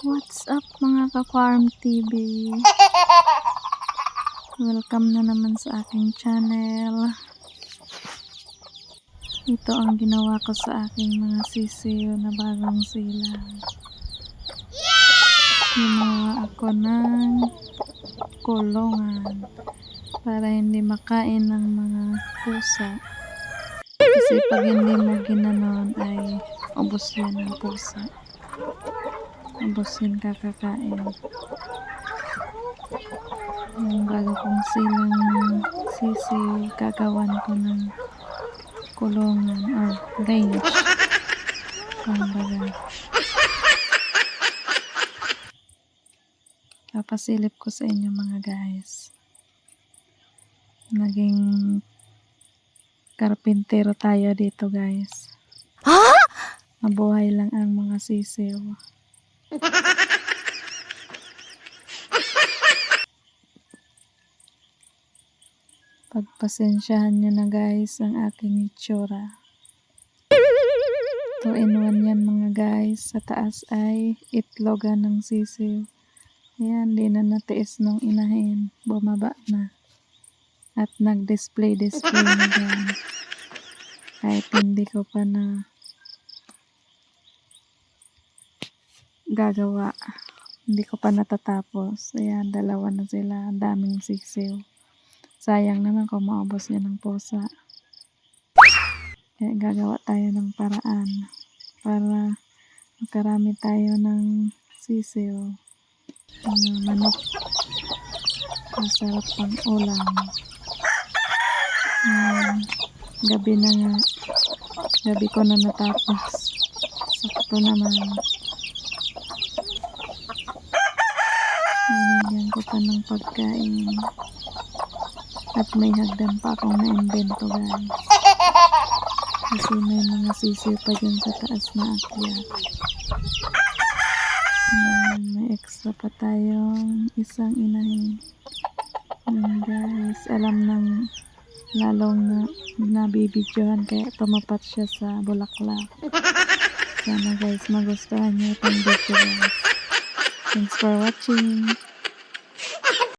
What's up mga ka-Farm TV? Welcome na naman sa aking channel. Ito ang ginawa ko sa aking mga sisiyo na bagong silang. Ginawa ako ng kulungan para hindi makain ng mga pusa. Kasi pag hindi mo ginanon ay ubos yan ng pusa. Ubos yun kakakain. Yung bago kong silang sisi, gagawan ko ng kulungan or range. Kumbaga. Papasilip ko sa inyo mga guys. Naging karpintero tayo dito guys. Mabuhay lang ang mga sisiw. Pagpasensyahan nyo na guys ang aking itsura. 2-in-1 yan mga guys. Sa taas ay itlogan ng sisiw. Ayan, di na natiis nung inahin. Bumaba na. At nag-display na dyan. Kahit hindi ko pa na gagawa. Hindi ko pa natatapos. Ayan, 2 na sila. Ang daming sisiw. Sayang naman kung maubos niya ng pusa. Kaya gagawa tayo ng paraan para makarami tayo ng sisiw. Manok. Masarap pang ulam. Gabi na nga. Gabi ko na natapos. Sakto naman. Binigyan ko pa ng pagkain. At may hagdan pa akong na-invento guys. Kasi may mga sisiw pa dyan sa taas na akyat. May extra pa tayong isang inahin. Guys, alam ng lalong na nabibidyohan kaya tumapat siya sa bulaklak. Sana guys magustuhan niyo itong video guys. Thanks for watching.